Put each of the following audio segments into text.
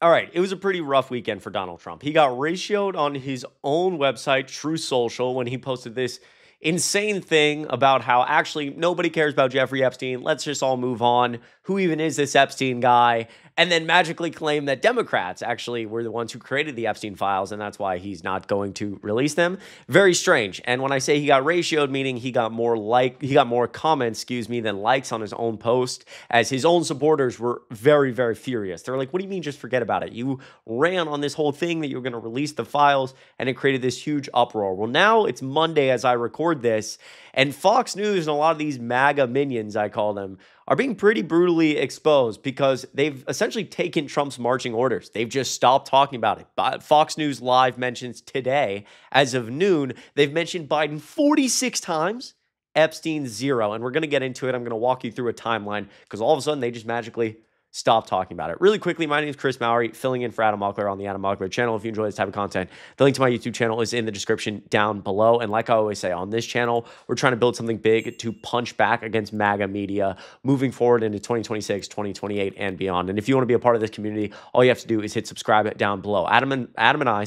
All right, it was a pretty rough weekend for Donald Trump. He got ratioed on his own website, True Social, when he posted this insane thing about how actually nobody cares about Jeffrey Epstein. Let's just all move on. Who even is this Epstein guy? And then magically claim that Democrats actually were the ones who created the Epstein files, and that's why he's not going to release them. Very strange. And when I say he got ratioed, meaning he got more comments, than likes on his own post, as his own supporters were very, very furious. They're like, what do you mean just forget about it? You ran on this whole thing that you were going to release the files, and it created this huge uproar. Well, now it's Monday as I record this, and Fox News and a lot of these MAGA minions, I call them, are being pretty brutally exposed because they've essentially taken Trump's marching orders. They've just stopped talking about it. But Fox News Live mentions today, as of noon, they've mentioned Biden 46 times, Epstein 0. And we're going to get into it. I'm going to walk you through a timeline because all of a sudden they just magically stop talking about it. Really quickly, my name is Chris Mowrey, filling in for Adam Mockler on the Adam Mockler channel. If you enjoy this type of content, the link to my YouTube channel is in the description down below. And like I always say, on this channel, we're trying to build something big to punch back against MAGA media moving forward into 2026, 2028, and beyond. And if you want to be a part of this community, all you have to do is hit subscribe down below. Adam and I,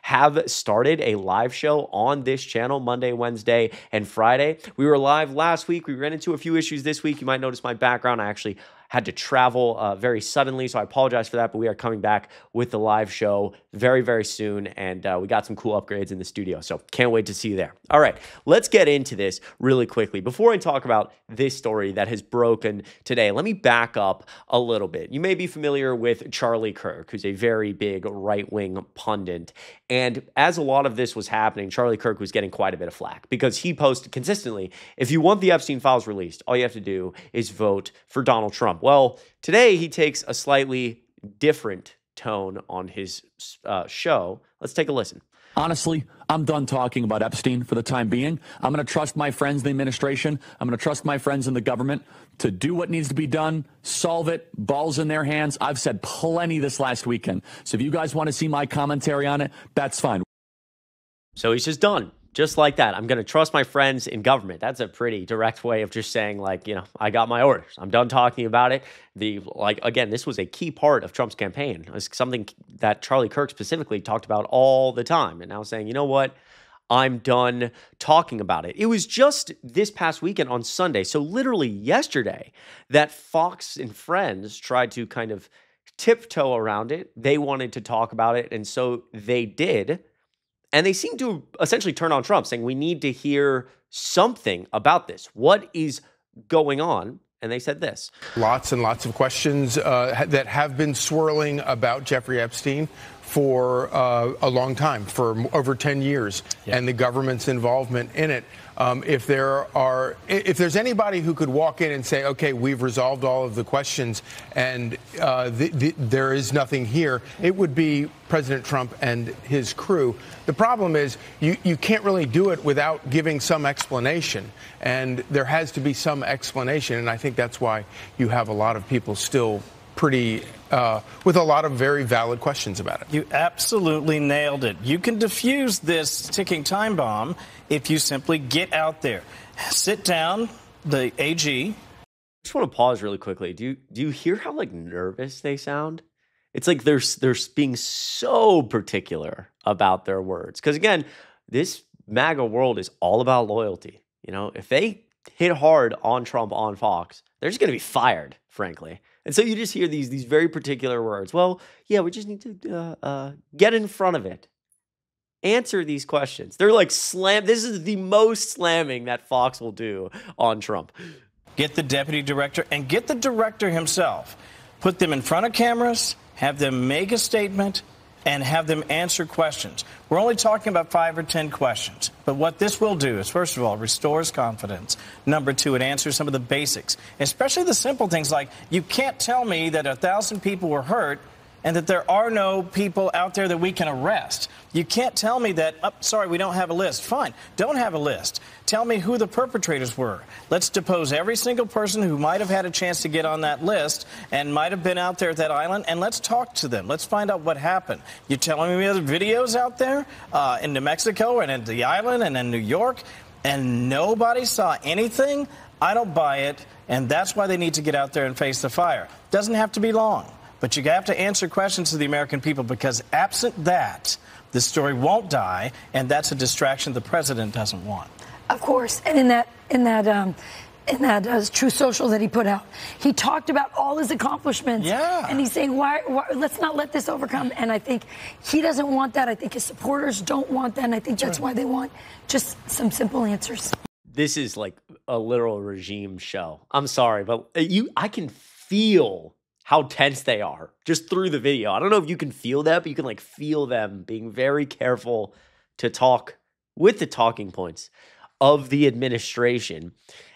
have started a live show on this channel Monday, Wednesday, and Friday. We were live last week. We ran into a few issues this week. You might notice my background. I actually had to travel very suddenly, so I apologize for that, but we are coming back with the live show very, very soon, and we got some cool upgrades in the studio, so can't wait to see you there. All right, let's get into this really quickly. Before I talk about this story that has broken today, let me back up a little bit. You may be familiar with Charlie Kirk, who's a very big right-wing pundit, and as a lot of this was happening, Charlie Kirk was getting quite a bit of flack because he posted consistently, if you want the Epstein files released, all you have to do is vote for Donald Trump. Well, today he takes a slightly different tone on his show. Let's take a listen. Honestly, I'm done talking about Epstein for the time being. I'm going to trust my friends in the administration. I'm going to trust my friends in the government to do what needs to be done, solve it, balls in their hands. I've said plenty this last weekend. So if you guys want to see my commentary on it, that's fine. So he's just done. Just like that. I'm going to trust my friends in government. That's a pretty direct way of just saying, like, you know, I got my orders. I'm done talking about it. Again, this was a key part of Trump's campaign. It was something that Charlie Kirk specifically talked about all the time. And now saying, you know what? I'm done talking about it. It was just this past weekend on Sunday, so literally yesterday, that Fox and Friends tried to kind of tiptoe around it. They wanted to talk about it, and so they did. And they seem to essentially turn on Trump, saying we need to hear something about this. What is going on? And they said this. Lots and lots of questions that have been swirling about Jeffrey Epstein for a long time, for over 10 years, and the government's involvement in it. If there's anybody who could walk in and say, okay, we've resolved all of the questions and there is nothing here, it would be President Trump and his crew. The problem is you can't really do it without giving some explanation, and there has to be some explanation, and I think that's why you have a lot of people still with a lot of very valid questions about it. You absolutely nailed it. You can defuse this ticking time bomb if you simply get out there. Sit down, the AG. I just want to pause really quickly. Do you hear how nervous they sound? It's like they're being so particular about their words. Because again, this MAGA world is all about loyalty. You know, if they hit hard on Trump on Fox, they're just going to be fired, frankly. And so you just hear these very particular words. Well, yeah, we just need to get in front of it. Answer these questions. They're like slam. This is the most slamming that Fox will do on Trump. Get the deputy director and get the director himself. Put them in front of cameras, have them make a statement, and have them answer questions. We're only talking about 5 or 10 questions. But what this will do is, first of all, restores confidence. Number 2, it answers some of the basics, especially the simple things like, you can't tell me that 1,000 people were hurt and that there are no people out there that we can arrest. You can't tell me that, sorry, we don't have a list. Fine, don't have a list. Tell me who the perpetrators were. Let's depose every single person who might have had a chance to get on that list and might have been out there at that island, and let's talk to them. Let's find out what happened. You're telling me other videos out there in New Mexico and at the island and in New York, and nobody saw anything? I don't buy it, and that's why they need to get out there and face the fire. Doesn't have to be long. But you have to answer questions to the American people, because absent that, the story won't die, and that's a distraction the president doesn't want. Of course, and in that True Social that he put out, he talked about all his accomplishments. Yeah. And he's saying, why let's not let this overcome. And I think he doesn't want that. I think his supporters don't want that. And I think that's why they want just some simple answers. This is like a literal regime show. I'm sorry, but I can feel how tense they are just through the video. I don't know if you can feel that, but you can like feel them being very careful to talk with the talking points of the administration.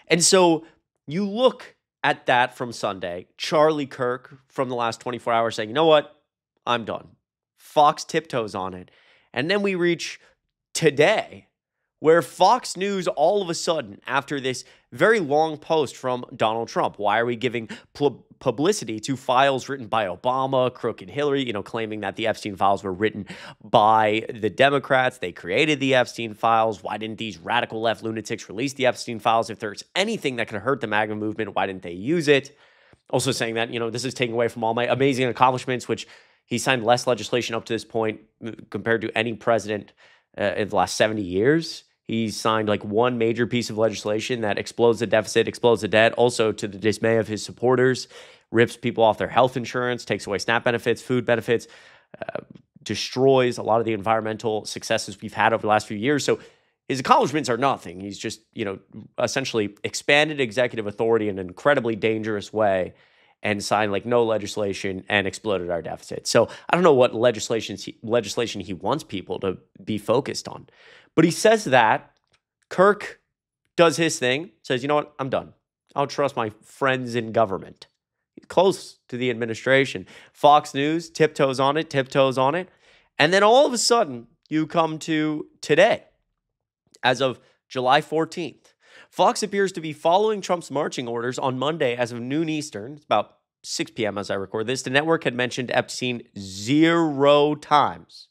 And so you look at that from Sunday, Charlie Kirk from the last 24 hours saying, you know what, I'm done. Fox tiptoes on it. And then we reach today, where Fox News all of a sudden, after this very long post from Donald Trump, why are we giving publicity to files written by Obama, crooked Hillary, claiming that the Epstein files were written by the Democrats. They created the Epstein files. Why didn't these radical left lunatics release the Epstein files? If there's anything that could hurt the MAGA movement, why didn't they use it? Also saying that, this is taking away from all my amazing accomplishments, which he signed less legislation up to this point compared to any president in the last 70 years. He signed like one major piece of legislation that explodes the deficit, explodes the debt, also to the dismay of his supporters, rips people off their health insurance, takes away SNAP benefits, food benefits, destroys a lot of the environmental successes we've had over the last few years. So his accomplishments are nothing. He's just, essentially expanded executive authority in an incredibly dangerous way and signed like no legislation and exploded our deficit. So I don't know what legislation he wants people to be focused on. But he says that. Kirk does his thing, says, you know what, I'm done. I'll trust my friends in government. He's close to the administration. Fox News tiptoes on it. And then all of a sudden, you come to today, as of July 14th. Fox appears to be following Trump's marching orders on Monday as of noon Eastern. It's about 6 p.m. as I record this. The network had mentioned Epstein 0 times.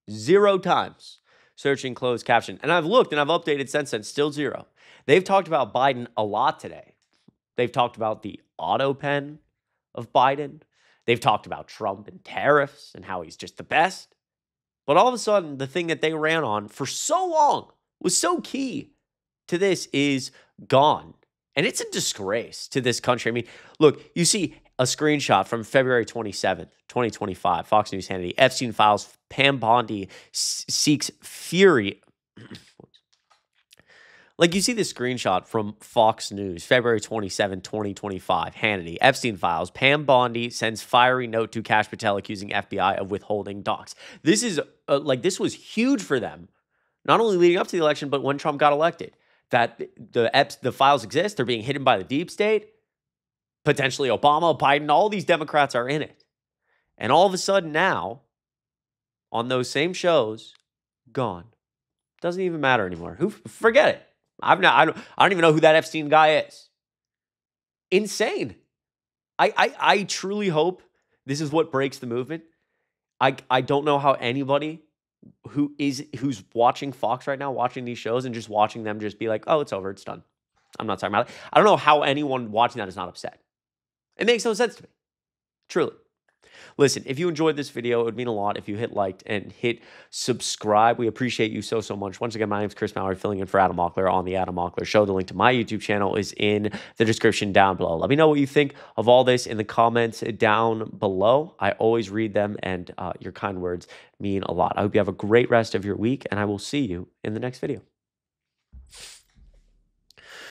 0 times. Searching closed caption. And I've looked and I've updated since then, still 0. They've talked about Biden a lot today. They've talked about the auto pen of Biden. They've talked about Trump and tariffs and how he's just the best. But all of a sudden, the thing that they ran on for so long, was so key to this, is gone. And it's a disgrace to this country. I mean, look, you see a screenshot from February 27th, 2025, Fox News Hannity, Epstein files, Pam Bondi seeks fury. Like, you see this screenshot from Fox News, February 27, 2025, Hannity, Epstein files, Pam Bondi sends fiery note to Kash Patel accusing FBI of withholding docs. This is, this was huge for them, not only leading up to the election, but when Trump got elected. That the files exist, they're being hidden by the deep state, potentially Obama, Biden, all these Democrats are in it. And all of a sudden now, on those same shows, gone. Doesn't even matter anymore. Forget it. I don't even know who that Epstein guy is. Insane. I truly hope this is what breaks the movement. I don't know how anybody who's watching Fox right now, watching these shows and just watching them just be like, oh, it's over, it's done. I'm not talking about it. I don't know how anyone watching that is not upset. It makes no sense to me. Truly. Listen, if you enjoyed this video, it would mean a lot if you hit like and hit subscribe. We appreciate you so much. Once again, my name is Chris Mowrey, filling in for Adam Mockler on The Adam Mockler Show. The link to my YouTube channel is in the description down below. Let me know what you think of all this in the comments down below. I always read them, and your kind words mean a lot. I hope you have a great rest of your week, and I will see you in the next video.